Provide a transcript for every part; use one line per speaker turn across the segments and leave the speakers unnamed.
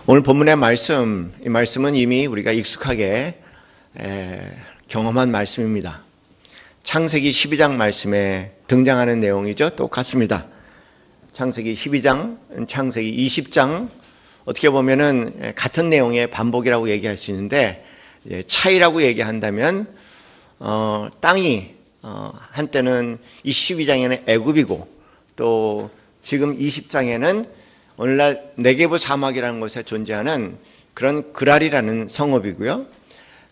오늘 본문의 말씀, 이 말씀은 이미 우리가 익숙하게 경험한 말씀입니다. 창세기 12장 말씀에 등장하는 내용이죠. 똑같습니다. 창세기 12장, 창세기 20장 어떻게 보면은 같은 내용의 반복이라고 얘기할 수 있는데 차이라고 얘기한다면 땅이 한때는 이 12장에는 애굽이고 또 지금 20장에는 오늘날 네게브 사막이라는 곳에 존재하는 그런 그랄이라는 성읍이고요.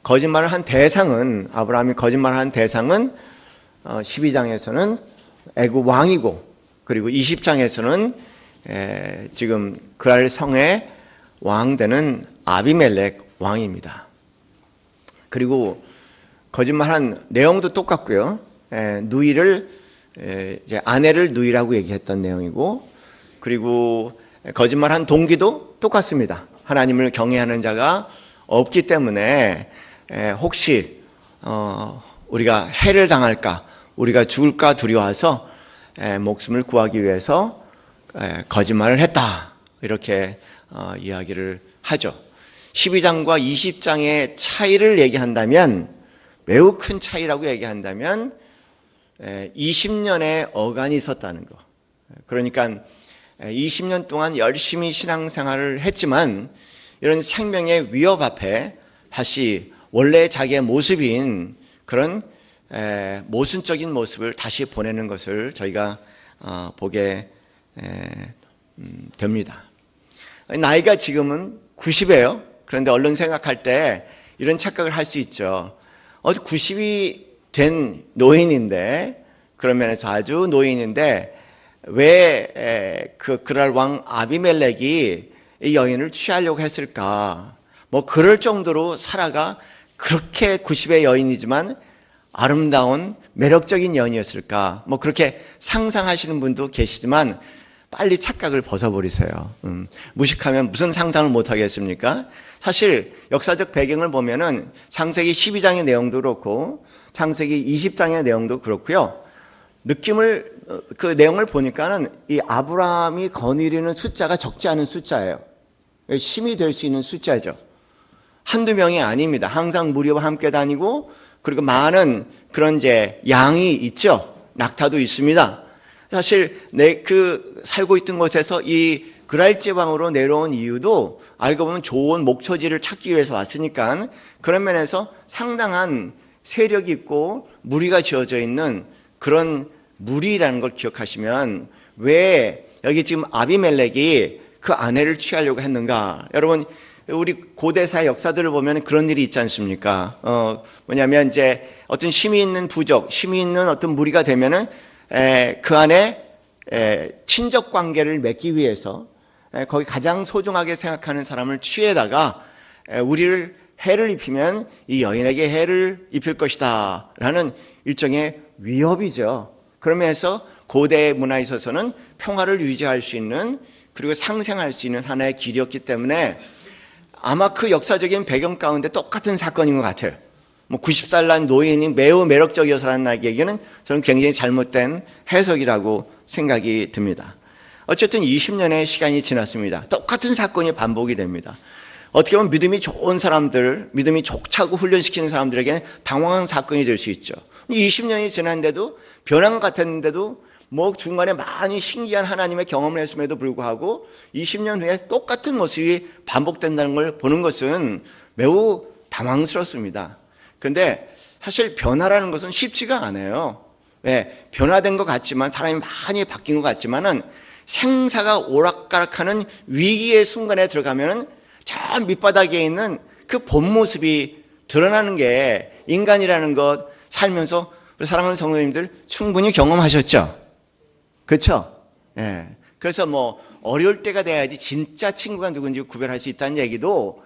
거짓말을 한 대상은 아브라함이 거짓말한 대상은 12장에서는 애굽 왕이고 그리고 20장에서는 지금 그랄 성의 왕 되는 아비멜렉 왕입니다. 그리고 거짓말한 내용도 똑같고요. 누이를 이제 아내를 누이라고 얘기했던 내용이고 그리고 거짓말한 동기도 똑같습니다. 하나님을 경외하는 자가 없기 때문에 혹시 우리가 해를 당할까 우리가 죽을까 두려워서 목숨을 구하기 위해서 거짓말을 했다 이렇게 이야기를 하죠. 12장과 20장의 차이를 얘기한다면 매우 큰 차이라고 얘기한다면 20년의 어간이 있었다는 거. 그러니까 20년 동안 열심히 신앙생활을 했지만 이런 생명의 위협 앞에 다시 원래 자기의 모습인 그런 모순적인 모습을 다시 보내는 것을 저희가 보게 됩니다. 나이가 지금은 90이에요. 그런데 얼른 생각할 때 이런 착각을 할 수 있죠. 90이 된 노인인데 그런 면에서 아주 노인인데 왜 그랄 왕 아비멜렉이 이 여인을 취하려고 했을까? 뭐 그럴 정도로 사라가 그렇게 90의 여인이지만 아름다운 매력적인 여인이었을까? 뭐 그렇게 상상하시는 분도 계시지만 빨리 착각을 벗어버리세요. 무식하면 무슨 상상을 못 하겠습니까? 사실 역사적 배경을 보면은 창세기 12장의 내용도 그렇고 창세기 20장의 내용도 그렇고요. 그 내용을 보니까는 이 아브라함이 거느리는 숫자가 적지 않은 숫자예요. 힘이 될 수 있는 숫자죠. 한두 명이 아닙니다. 항상 무리와 함께 다니고 그리고 많은 그런 이제 양이 있죠. 낙타도 있습니다. 사실 살고 있던 곳에서 이 그랄 지방으로 내려온 이유도 알고 보면 좋은 목초지를 찾기 위해서 왔으니까 그런 면에서 상당한 세력이 있고 무리가 지어져 있는 그런 무리라는 걸 기억하시면 왜 여기 지금 아비멜렉이 그 아내를 취하려고 했는가? 여러분 우리 고대사의 역사들을 보면 그런 일이 있지 않습니까? 뭐냐면 이제 어떤 힘이 있는 부족, 힘이 있는 어떤 무리가 되면은 그 안에 친족 관계를 맺기 위해서 거기 가장 소중하게 생각하는 사람을 취해다가 우리를 해를 입히면 이 여인에게 해를 입힐 것이다 라는 일종의 위협이죠. 그러면서 고대 문화에 있어서는 평화를 유지할 수 있는 그리고 상생할 수 있는 하나의 길이었기 때문에 아마 그 역사적인 배경 가운데 똑같은 사건인 것 같아요. 90살 난 노인이 매우 매력적이어서라는 나에게는 저는 굉장히 잘못된 해석이라고 생각이 듭니다. 어쨌든 20년의 시간이 지났습니다. 똑같은 사건이 반복이 됩니다. 어떻게 보면 믿음이 좋은 사람들, 믿음이 족차고 훈련시키는 사람들에게는 당황한 사건이 될 수 있죠. 20년이 지났는데도 변한 것 같았는데도 뭐 중간에 많이 신기한 하나님의 경험을 했음에도 불구하고 20년 후에 똑같은 모습이 반복된다는 걸 보는 것은 매우 당황스럽습니다. 그런데 사실 변화라는 것은 쉽지가 않아요. 왜? 변화된 것 같지만 사람이 많이 바뀐 것 같지만은 생사가 오락가락하는 위기의 순간에 들어가면은 저 밑바닥에 있는 그 본 모습이 드러나는 게 인간이라는 것 살면서 우리 사랑하는 성도님들 충분히 경험하셨죠? 그렇죠? 예. 그래서 뭐 어려울 때가 돼야지 진짜 친구가 누군지 구별할 수 있다는 얘기도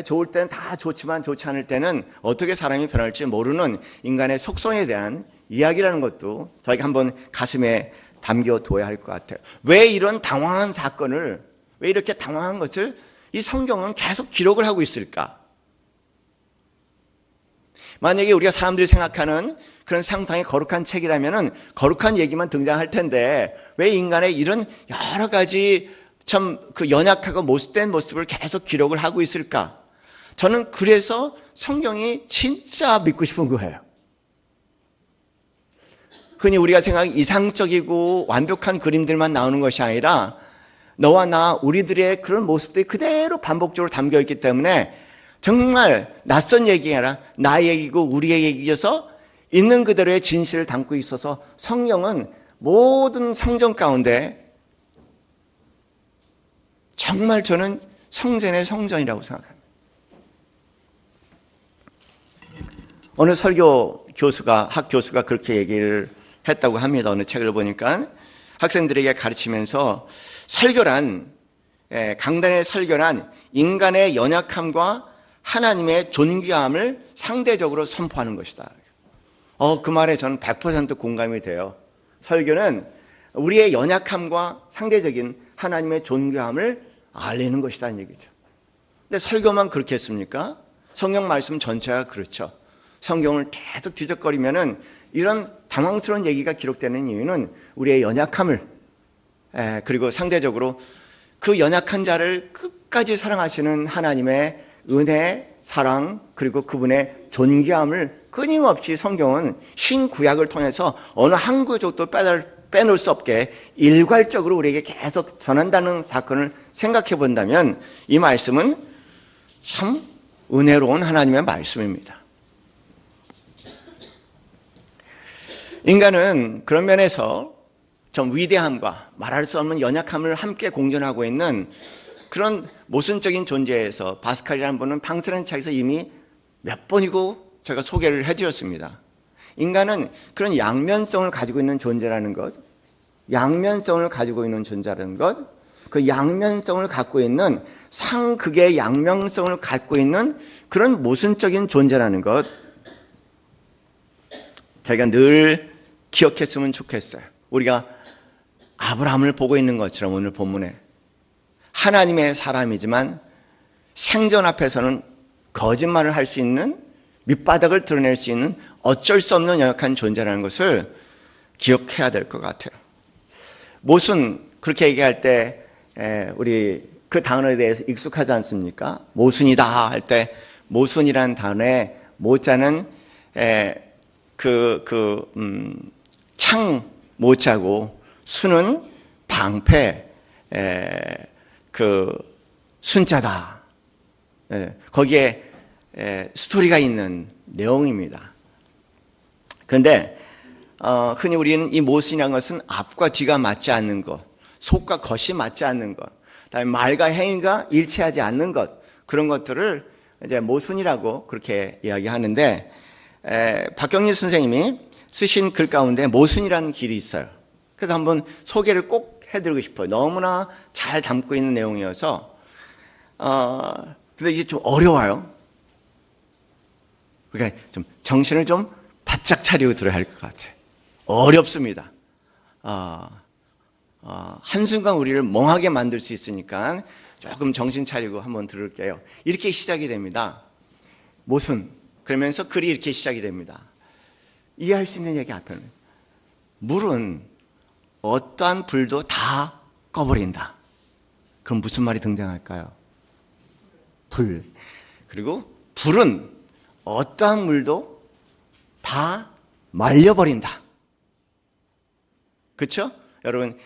좋을 때는 다 좋지만 좋지 않을 때는 어떻게 사람이 변할지 모르는 인간의 속성에 대한 이야기라는 것도 저희가 한번 가슴에 담겨둬야 할 것 같아요. 왜 이런 당황한 사건을, 왜 이렇게 당황한 것을 이 성경은 계속 기록을 하고 있을까? 만약에 우리가 사람들이 생각하는 그런 상상의 거룩한 책이라면은 거룩한 얘기만 등장할 텐데 왜 인간의 이런 여러 가지 참 그 연약하고 모습된 모습을 계속 기록을 하고 있을까? 저는 그래서 성경이 진짜 믿고 싶은 거예요. 흔히 우리가 생각하는 이상적이고 완벽한 그림들만 나오는 것이 아니라 너와 나 우리들의 그런 모습들이 그대로 반복적으로 담겨 있기 때문에 정말 낯선 얘기가 아니라 나의 얘기고 우리의 얘기여서 있는 그대로의 진실을 담고 있어서 성경은 모든 성경 가운데 정말 저는 성전의 성전이라고 생각합니다. 어느 설교 교수가, 학 교수가 그렇게 얘기를 했다고 합니다. 어느 책을 보니까 학생들에게 가르치면서 설교란, 강단의 설교란 인간의 연약함과 하나님의 존귀함을 상대적으로 선포하는 것이다. 그 말에 저는 100% 공감이 돼요. 설교는 우리의 연약함과 상대적인 하나님의 존귀함을 알리는 것이라는 얘기죠. 근데 설교만 그렇게 했습니까? 성경 말씀 전체가 그렇죠. 성경을 계속 뒤적거리면은 이런 당황스러운 얘기가 기록되는 이유는 우리의 연약함을, 그리고 상대적으로 그 연약한 자를 끝까지 사랑하시는 하나님의 은혜, 사랑, 그리고 그분의 존귀함을 끊임없이 성경은 신구약을 통해서 어느 한 구절도 빼놓을 수 없게 일괄적으로 우리에게 계속 전한다는 사건을 생각해 본다면 이 말씀은 참 은혜로운 하나님의 말씀입니다. 인간은 그런 면에서 좀 위대함과 말할 수 없는 연약함을 함께 공존하고 있는 그런 모순적인 존재에서 바스칼이라는 분은 방세라는 책에서 이미 몇 번이고 제가 소개를 해드렸습니다. 인간은 그런 양면성을 가지고 있는 존재라는 것, 양면성을 가지고 있는 존재라는 것, 그 양면성을 갖고 있는 상극의 양면성을 갖고 있는 그런 모순적인 존재라는 것, 저희가 늘 기억했으면 좋겠어요. 우리가 아브라함을 보고 있는 것처럼 오늘 본문에 하나님의 사람이지만 생전 앞에서는 거짓말을 할 수 있는, 밑바닥을 드러낼 수 있는 어쩔 수 없는 연약한 존재라는 것을 기억해야 될 것 같아요. 모순, 그렇게 얘기할 때 우리 그 단어에 대해서 익숙하지 않습니까? 모순이다 할 때 모순이라는 단어의 모자는 창 모자고 수는 방패, 순자다. 거기에 스토리가 있는 내용입니다. 그런데 흔히 우리는 이 모순이라는 것은 앞과 뒤가 맞지 않는 것, 속과 겉이 맞지 않는 것, 그다음에 말과 행위가 일치하지 않는 것, 그런 것들을 이제 모순이라고 그렇게 이야기하는데, 박경리 선생님이 쓰신 글 가운데 모순이라는 길이 있어요. 그래서 한번 소개를 꼭 해드리고 싶어요. 너무나 잘 담고 있는 내용이어서. 근데 이게 좀 어려워요. 그러니까 좀 정신을 좀 바짝 차리고 들어야 할 것 같아요. 어렵습니다. 한순간 우리를 멍하게 만들 수 있으니까 조금 정신 차리고 한번 들을게요. 이렇게 시작이 됩니다. 모순. 그러면서 글이 이렇게 시작이 됩니다. 이해할 수 있는 얘기 앞에는 물은 어떠한 불도 다 꺼버린다. 그럼 무슨 말이 등장할까요? 불. 그리고 불은 어떠한 물도 다 말려버린다. 그렇죠? 여러분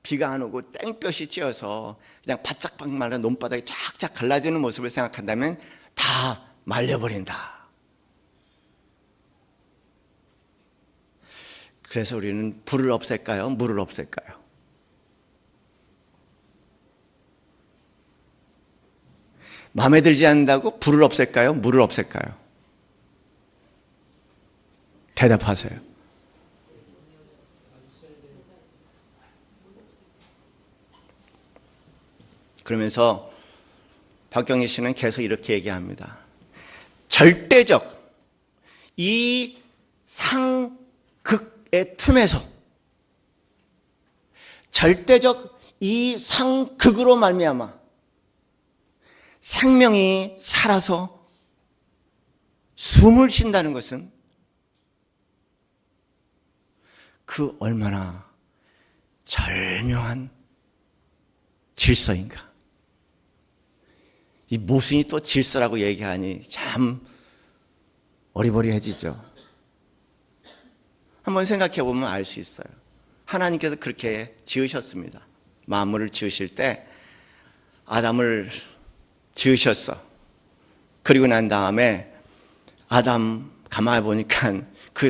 비가 안 오고 땡볕이 쬐어서 그냥 바짝 말라 논바닥이 쫙쫙 갈라지는 모습을 생각한다면 다 말려버린다. 그래서 우리는 불을 없앨까요? 물을 없앨까요? 마음에 들지 않는다고 불을 없앨까요? 물을 없앨까요? 대답하세요. 그러면서 박경희 씨는 계속 이렇게 얘기합니다. 절대적 이 상극의 틈에서, 절대적 이 상극으로 말미암아 생명이 살아서 숨을 쉰다는 것은 그 얼마나 절묘한 질서인가? 이 모순이 또 질서라고 얘기하니 참 어리버리해지죠. 한번 생각해 보면 알 수 있어요. 하나님께서 그렇게 지으셨습니다. 만물을 지으실 때 아담을 지으셨어. 그리고 난 다음에 아담 가만히 보니까 그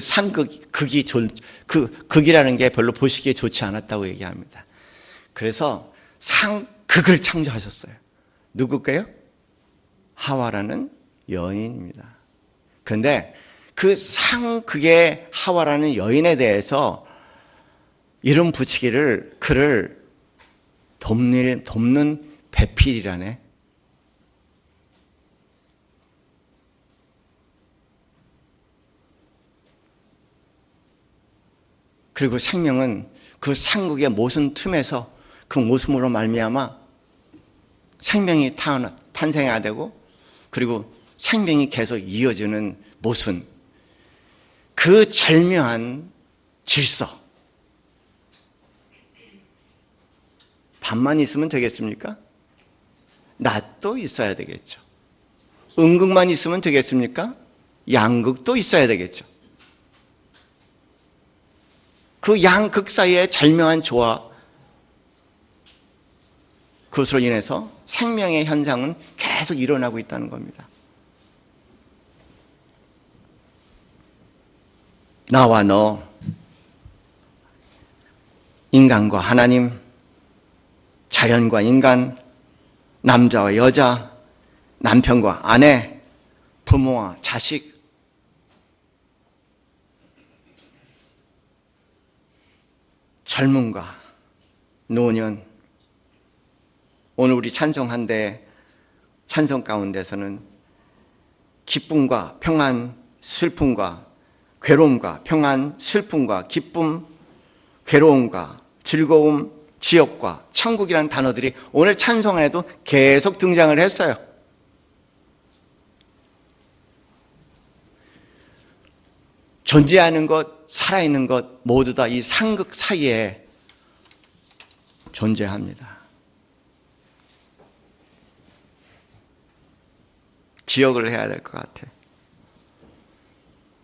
극이라는 게 별로 보시기에 좋지 않았다고 얘기합니다. 그래서 상극을 창조하셨어요. 누구게요? 하와라는 여인입니다. 그런데 그 상극의 하와라는 여인에 대해서 이름 붙이기를 그를 돕는 배필이라네. 그리고 생명은 그 상극의 모순 틈에서 그 모순으로 말미암아 생명이 탄생해야 되고, 그리고 생명이 계속 이어지는 모순, 그 절묘한 질서. 반만 있으면 되겠습니까? 낮도 있어야 되겠죠. 음극만 있으면 되겠습니까? 양극도 있어야 되겠죠. 그 양극 사이의 절묘한 조화, 그것으로 인해서 생명의 현상은 계속 일어나고 있다는 겁니다. 나와 너, 인간과 하나님, 자연과 인간, 남자와 여자, 남편과 아내, 부모와 자식, 젊음과 노년. 오늘 우리 찬송한데 찬송 가운데서는 기쁨과 평안, 슬픔과 괴로움과 평안, 슬픔과 기쁨, 괴로움과 즐거움, 지옥과 천국이라는 단어들이 오늘 찬송 안에도 계속 등장을 했어요. 존재하는 것, 살아있는 것 모두 다 이 상극 사이에 존재합니다. 기억을 해야 될 것 같아.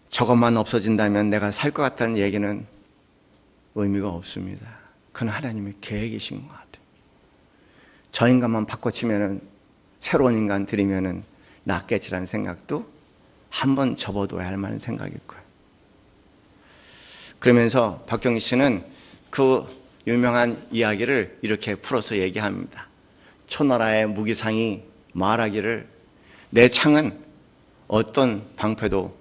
저것만 없어진다면 내가 살 것 같다는 얘기는 의미가 없습니다. 그건 하나님의 계획이신 것 같아요. 저 인간만 바꿔치면은, 새로운 인간 들이면은 낫겠지라는 생각도 한번 접어둬야 할 만한 생각일 거예요. 그러면서 박경희 씨는 그 유명한 이야기를 이렇게 풀어서 얘기합니다. 초나라의 무기상이 말하기를 내 창은 어떤 방패도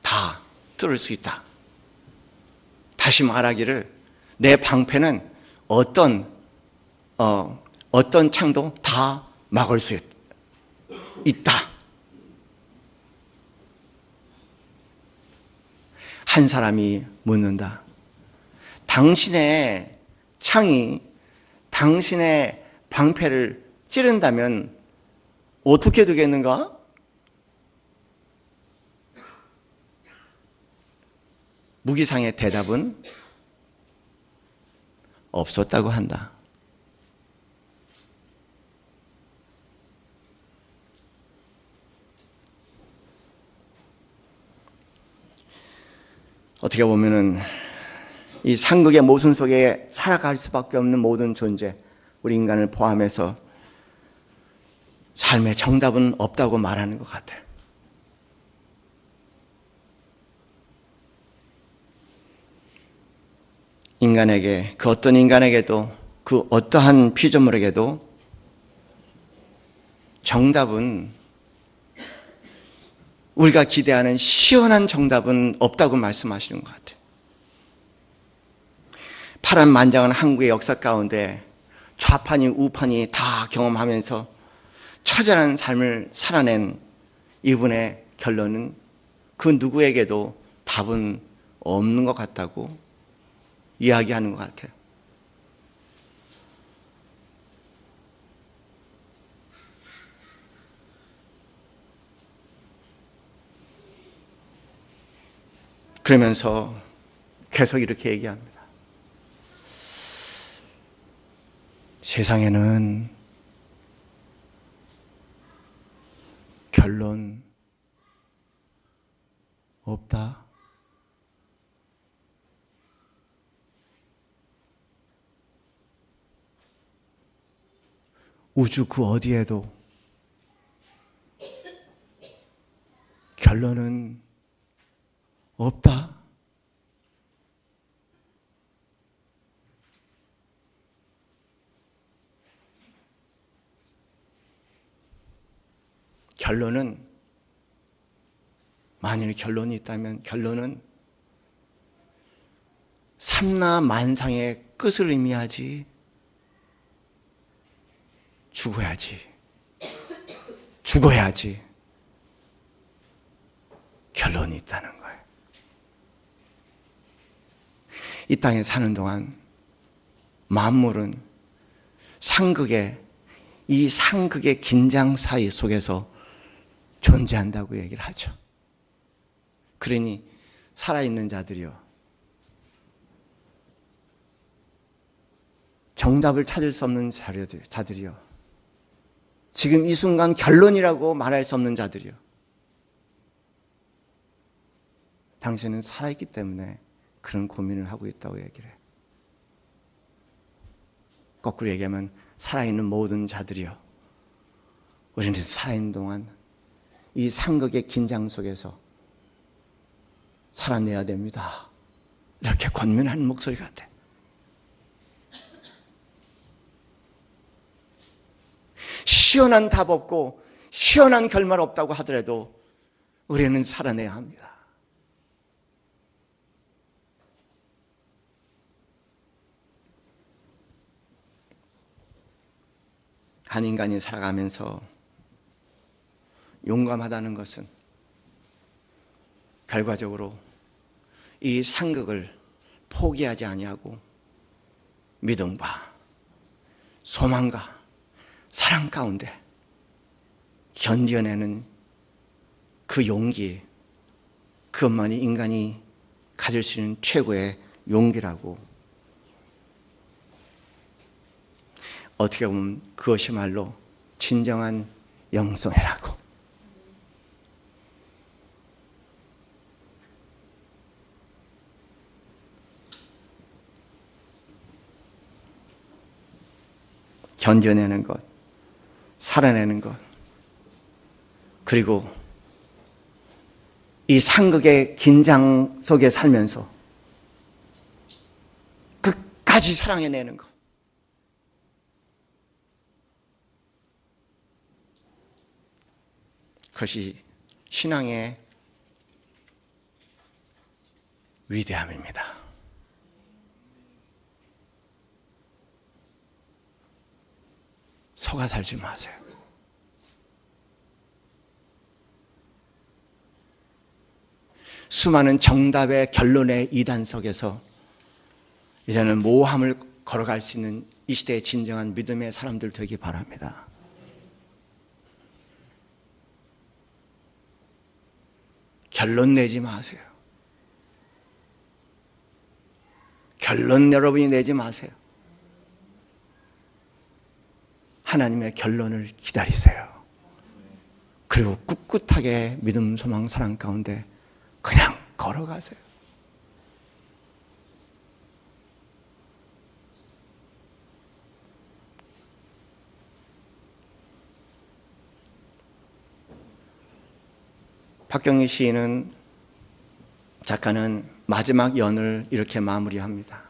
다 뚫을 수 있다. 다시 말하기를 내 방패는 어떤 창도 다 막을 수 있다. 한 사람이 묻는다. 당신의 창이 당신의 방패를 찌른다면 어떻게 되겠는가? 무기상의 대답은 없었다고 한다. 어떻게 보면은 이 상극의 모순 속에 살아갈 수밖에 없는 모든 존재, 우리 인간을 포함해서 삶의 정답은 없다고 말하는 것 같아요. 인간에게, 그 어떤 인간에게도, 그 어떠한 피조물에게도 정답은, 우리가 기대하는 시원한 정답은 없다고 말씀하시는 것 같아요. 파란만장한 한국의 역사 가운데 좌판이 우판이 다 경험하면서 처절한 삶을 살아낸 이분의 결론은 그 누구에게도 답은 없는 것 같다고 이야기하는 것 같아요. 그러면서 계속 이렇게 얘기합니다. 세상에는 결론 없다. 우주 그 어디에도 결론은 없다. 결론은, 만일 결론이 있다면 결론은 삼라만상의 끝을 의미하지. 죽어야지 결론이 있다는 거예요. 이 땅에 사는 동안 만물은 이 상극의 긴장 사이 속에서 존재한다고 얘기를 하죠. 그러니 살아있는 자들이요, 정답을 찾을 수 없는 자들이요, 지금 이 순간 결론이라고 말할 수 없는 자들이요, 당신은 살아있기 때문에 그런 고민을 하고 있다고 얘기를 해요. 거꾸로 얘기하면 살아있는 모든 자들이요, 우리는 살아있는 동안 이 상극의 긴장 속에서 살아내야 됩니다. 이렇게 권면하는 목소리 같아요. 시원한 답 없고 시원한 결말 없다고 하더라도 우리는 살아내야 합니다. 한 인간이 살아가면서 용감하다는 것은 결과적으로 이 상극을 포기하지 아니하고 믿음과 소망과 사랑 가운데 견뎌내는 그 용기, 그것만이 인간이 가질 수 있는 최고의 용기라고, 어떻게 보면 그것이말로 진정한 영성이라고. 견뎌내는 것, 살아내는 것, 그리고 이 상극의 긴장 속에 살면서 끝까지 사랑해내는 것. 그것이 신앙의 위대함입니다. 속아 살지 마세요. 수많은 정답의 결론의 이단 속에서 이제는 모함을 걸어갈 수 있는 이 시대의 진정한 믿음의 사람들 되기 바랍니다. 결론 내지 마세요. 결론 여러분이 내지 마세요. 하나님의 결론을 기다리세요. 그리고 꿋꿋하게 믿음, 소망, 사랑 가운데 그냥 걸어가세요. 박경희 시인은, 작가는 마지막 연을 이렇게 마무리합니다.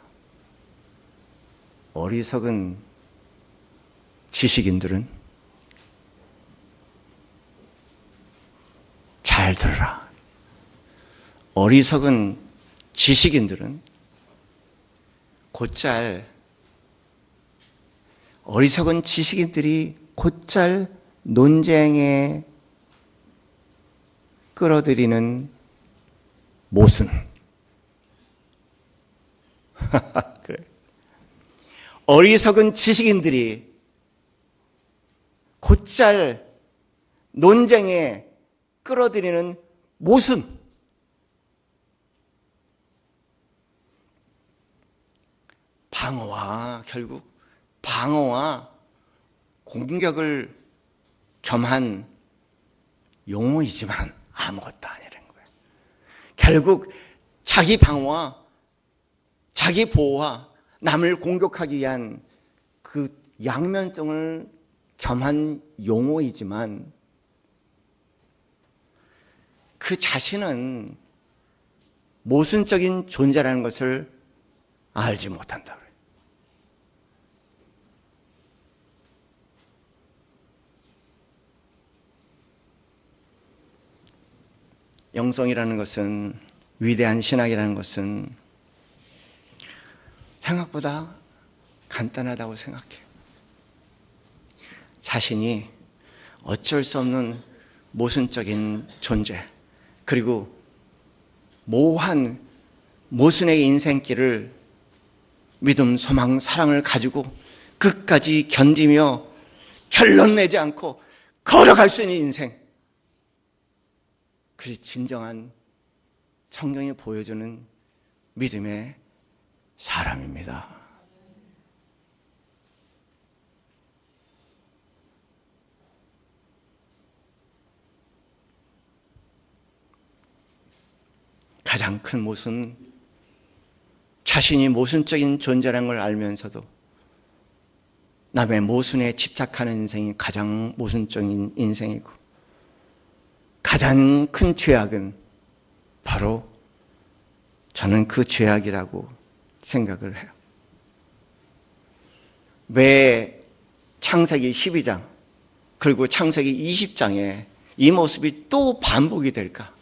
어리석은 지식인들은 잘 들으라. 어리석은 지식인들은 어리석은 지식인들이 곧잘 논쟁에 끌어들이는 못은 그래. 어리석은 지식인들이 곧잘 논쟁에 끌어들이는 못은 방어와 결국 방어와 공격을 겸한 용어이지만 아무것도 아니라는 거예요. 결국 자기 방어와 자기 보호와 남을 공격하기 위한 그 양면성을 겸한 용어이지만 그 자신은 모순적인 존재라는 것을 알지 못한다. 영성이라는 것은, 위대한 신학이라는 것은 생각보다 간단하다고 생각해요. 자신이 어쩔 수 없는 모순적인 존재, 그리고 모호한 모순의 인생길을 믿음, 소망, 사랑을 가지고 끝까지 견디며 결론 내지 않고 걸어갈 수 있는 인생, 그것이 진정한 성경이 보여주는 믿음의 사람입니다. 가장 큰 모순, 자신이 모순적인 존재라는 걸 알면서도 남의 모순에 집착하는 인생이 가장 모순적인 인생이고, 가장 큰 죄악은 바로 저는 그 죄악이라고 생각을 해요. 왜 창세기 12장 그리고 창세기 20장에 이 모습이 또 반복이 될까?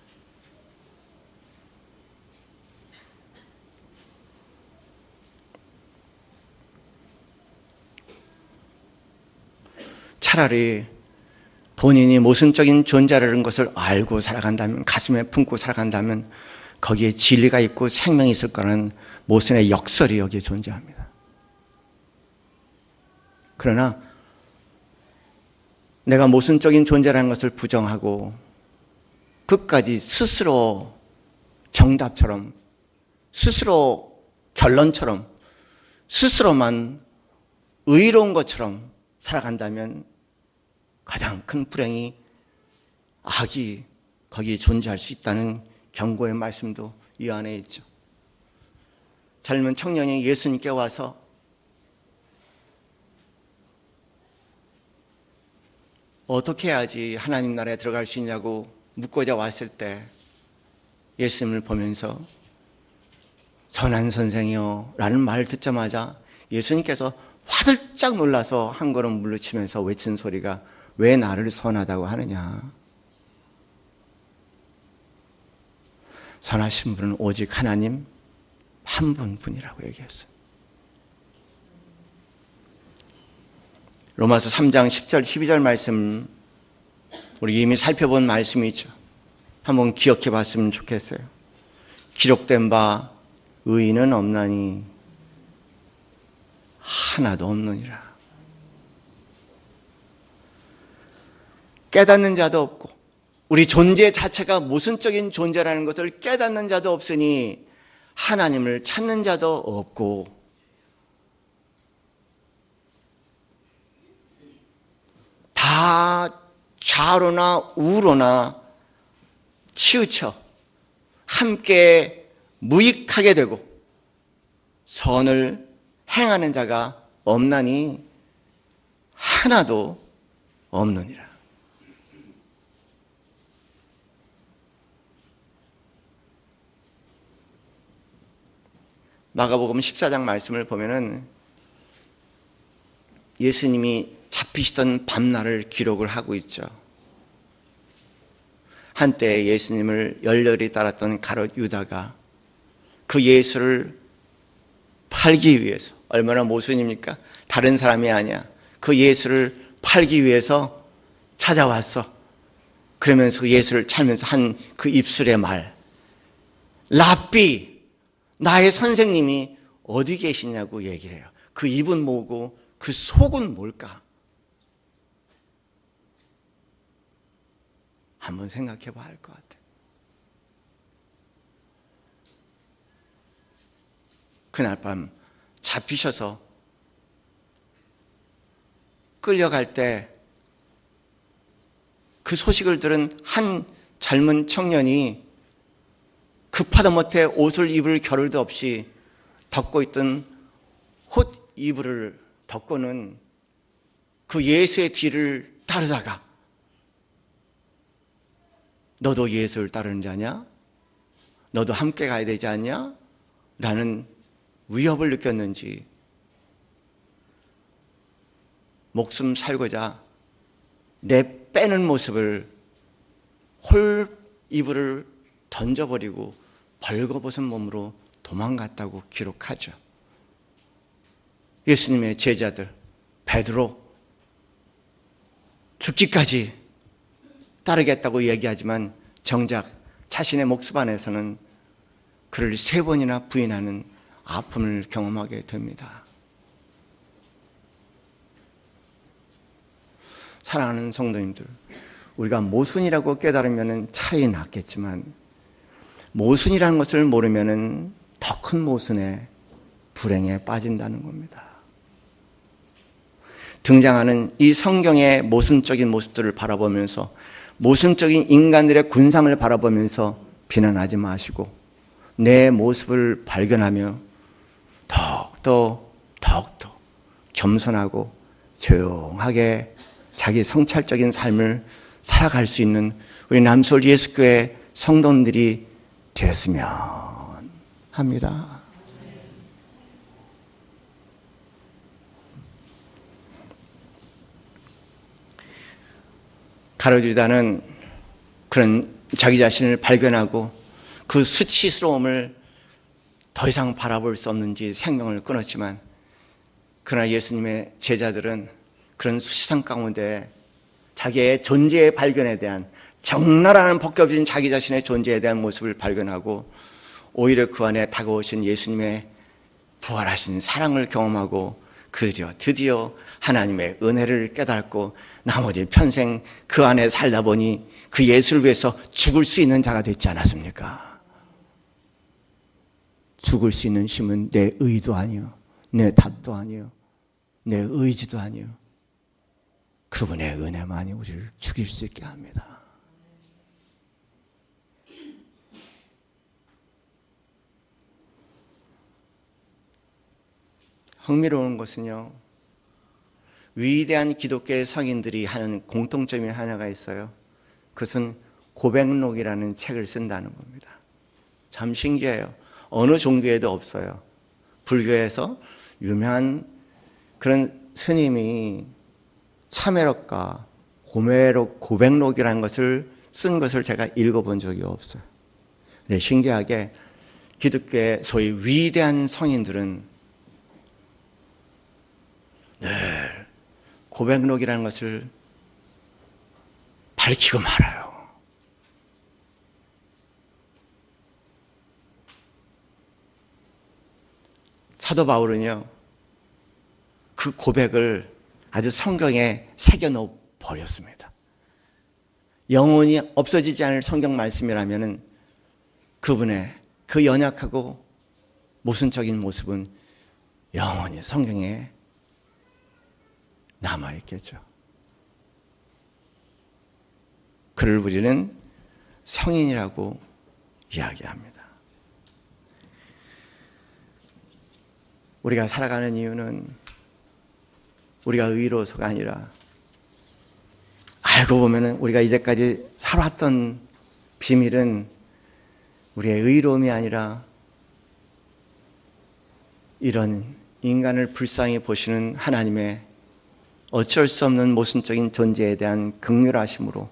차라리 본인이 모순적인 존재라는 것을 알고 살아간다면, 가슴에 품고 살아간다면 거기에 진리가 있고 생명이 있을 거라는 모순의 역설이 여기에 존재합니다. 그러나 내가 모순적인 존재라는 것을 부정하고 끝까지 스스로 정답처럼, 스스로 결론처럼, 스스로만 의로운 것처럼 살아간다면 가장 큰 불행이, 악이 거기에 존재할 수 있다는 경고의 말씀도 이 안에 있죠. 젊은 청년이 예수님께 와서 어떻게 해야지 하나님 나라에 들어갈 수 있냐고 묻고자 왔을 때 예수님을 보면서 선한 선생이요 라는 말을 듣자마자 예수님께서 화들짝 놀라서 한 걸음 물리치면서 외친 소리가, 왜 나를 선하다고 하느냐? 선하신 분은 오직 하나님 한 분뿐이라고 얘기했어요. 로마서 3장 10절 12절 말씀, 우리 이미 살펴본 말씀이죠. 한번 기억해 봤으면 좋겠어요. 기록된 바 의인은 없나니 하나도 없느니라. 깨닫는 자도 없고 우리 존재 자체가 모순적인 존재라는 것을 깨닫는 자도 없으니 하나님을 찾는 자도 없고, 다 좌로나 우로나 치우쳐 함께 무익하게 되고 선을 행하는 자가 없나니 하나도 없느니라. 마가복음 14장 말씀을 보면은 예수님이 잡히시던 밤날을 기록을 하고 있죠. 한때 예수님을 열렬히 따랐던 가롯 유다가 그 예수를 팔기 위해서, 얼마나 모순입니까? 다른 사람이 아니야. 그 예수를 팔기 위해서 찾아왔어. 그러면서 예수를 찾으면서 한 그 입술의 말, 랍비, 나의 선생님이 어디 계시냐고 얘기를 해요. 그 입은 뭐고 그 속은 뭘까? 한번 생각해 봐야 할 것 같아요. 그날 밤 잡히셔서 끌려갈 때 그 소식을 들은 한 젊은 청년이 급하다 못해 옷을 입을 겨를도 없이 덮고 있던 헛 이불을 덮고는 그 예수의 뒤를 따르다가 너도 예수를 따르는 자냐? 너도 함께 가야 되지 않냐? 라는 위협을 느꼈는지 목숨 살고자 내 빼는 모습을 홀 이불을 던져버리고 벌거벗은 몸으로 도망갔다고 기록하죠. 예수님의 제자들 베드로 죽기까지 따르겠다고 얘기하지만 정작 자신의 목숨 안에서는 그를 3번이나 부인하는 아픔을 경험하게 됩니다. 사랑하는 성도님들, 우리가 모순이라고 깨달으면 차라리 낫겠지만 모순이라는 것을 모르면 더 큰 모순에 불행에 빠진다는 겁니다. 등장하는 이 성경의 모순적인 모습들을 바라보면서 모순적인 인간들의 군상을 바라보면서 비난하지 마시고 내 모습을 발견하며 더욱더 겸손하고 조용하게 자기 성찰적인 삶을 살아갈 수 있는 우리 남서울 예수교회 성도들이 되었으면 합니다. 가로주다는 그런 자기 자신을 발견하고 그 수치스러움을 더 이상 바라볼 수 없는지 생명을 끊었지만 그러나 예수님의 제자들은 그런 수치상 가운데 자기의 존재의 발견에 대한 적나라한 벗겨진 자기 자신의 존재에 대한 모습을 발견하고 오히려 그 안에 다가오신 예수님의 부활하신 사랑을 경험하고 드디어 하나님의 은혜를 깨닫고 나머지 평생 그 안에 살다 보니 그 예수를 위해서 죽을 수 있는 자가 됐지 않았습니까? 죽을 수 있는 힘은 내 의도 아니요, 내 답도 아니요, 내 의지도 아니요, 그분의 은혜만이 우리를 죽일 수 있게 합니다. 흥미로운 것은요, 위대한 기독교의 성인들이 하는 공통점이 하나가 있어요. 그것은 고백록이라는 책을 쓴다는 겁니다. 참 신기해요. 어느 종교에도 없어요. 불교에서 유명한 그런 스님이 참회록과 고백록이라는 것을 쓴 것을 제가 읽어본 적이 없어요. 근데 신기하게 기독교의 소위 위대한 성인들은 늘 고백록이라는 것을 밝히고 말아요. 사도 바울은요, 그 고백을 아주 성경에 새겨넣어 버렸습니다. 영원히 없어지지 않을 성경 말씀이라면 그분의 그 연약하고 모순적인 모습은 영원히 성경에 남아있겠죠. 그를 우리는 성인이라고 이야기합니다. 우리가 살아가는 이유는 우리가 의로워서가 아니라 알고 보면 우리가 이제까지 살아왔던 비밀은 우리의 의로움이 아니라 이런 인간을 불쌍히 보시는 하나님의 어쩔 수 없는 모순적인 존재에 대한 긍휼하심으로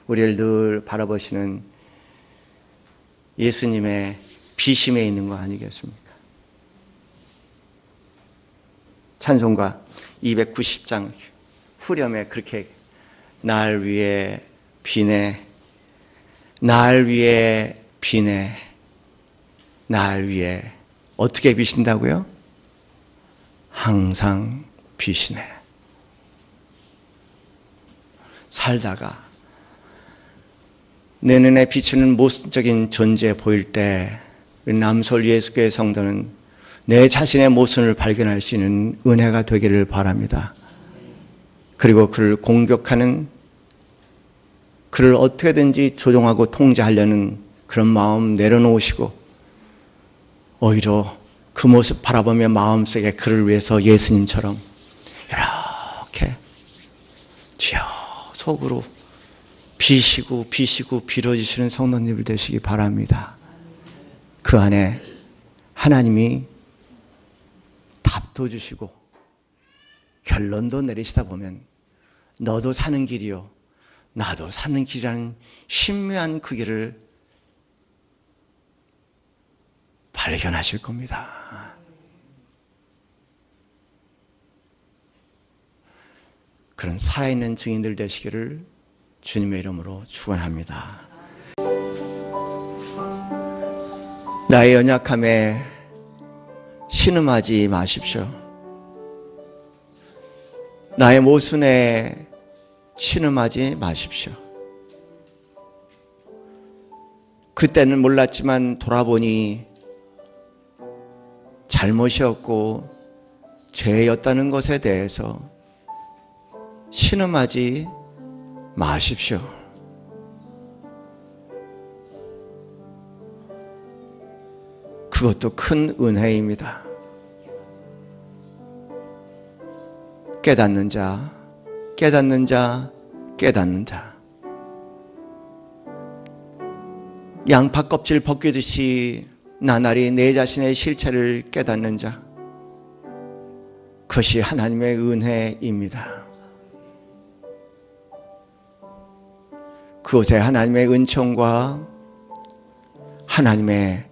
우리를 늘 바라보시는 예수님의 비심에 있는 거 아니겠습니까? 찬송가 290장 후렴에 그렇게 날 위해 비네, 날 위해 비네, 날 위해 어떻게 비신다고요? 항상 비시네. 살다가 내 눈에 비추는 모순적인 존재 보일 때 남서울 예수교회 성도는 내 자신의 모순을 발견할 수 있는 은혜가 되기를 바랍니다. 그리고 그를 공격하는, 그를 어떻게든지 조종하고 통제하려는 그런 마음 내려놓으시고 오히려 그 모습 바라보며 마음속에 그를 위해서 예수님처럼 이렇게 주여 속으로 비시고 빌어주시는 성도님들 되시기 바랍니다. 그 안에 하나님이 답도 주시고 결론도 내리시다 보면 너도 사는 길이요 나도 사는 길이라는 신묘한 그 길을 발견하실 겁니다. 그런 살아있는 증인들 되시기를 주님의 이름으로 축원합니다. 나의 연약함에 신음하지 마십시오. 나의 모순에 신음하지 마십시오. 그때는 몰랐지만 돌아보니 잘못이었고 죄였다는 것에 대해서 신음하지 마십시오. 그것도 큰 은혜입니다. 깨닫는 자, 깨닫는 자, 깨닫는 자. 양파 껍질 벗기듯이 나날이 내 자신의 실체를 깨닫는 자. 그것이 하나님의 은혜입니다. 그곳에 하나님의 은총과 하나님의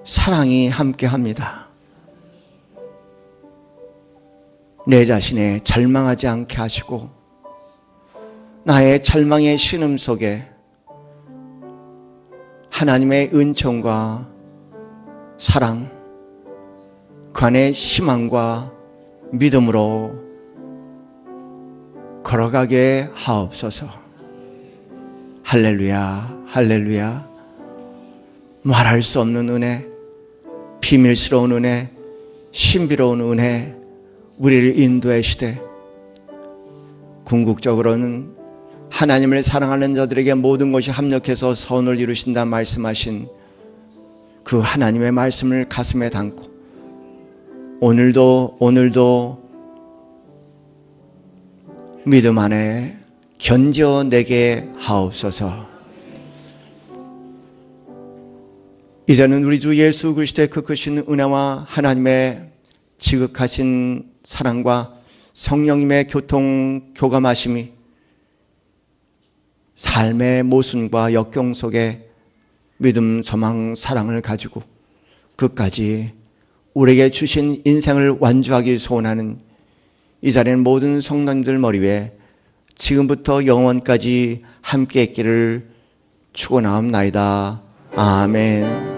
사랑이 함께합니다. 내 자신에 절망하지 않게 하시고 나의 절망의 신음 속에 하나님의 은총과 사랑, 그 안에 희망과 믿음으로 걸어가게 하옵소서. 할렐루야, 할렐루야. 말할 수 없는 은혜, 비밀스러운 은혜, 신비로운 은혜, 우리를 인도하시되 궁극적으로는 하나님을 사랑하는 자들에게 모든 것이 합력해서 선을 이루신다 말씀하신 그 하나님의 말씀을 가슴에 담고 오늘도 믿음 안에 견뎌내게 하옵소서. 이제는 우리 주 예수 그리스도의 그 크신 은혜와 하나님의 지극하신 사랑과 성령님의 교통교감하심이 삶의 모순과 역경 속에 믿음, 소망, 사랑을 가지고 끝까지 우리에게 주신 인생을 완주하기 소원하는 이 자리는 모든 성도님들 머리 위에 지금부터 영원까지 함께 있기를 축원하옵나이다. 아멘.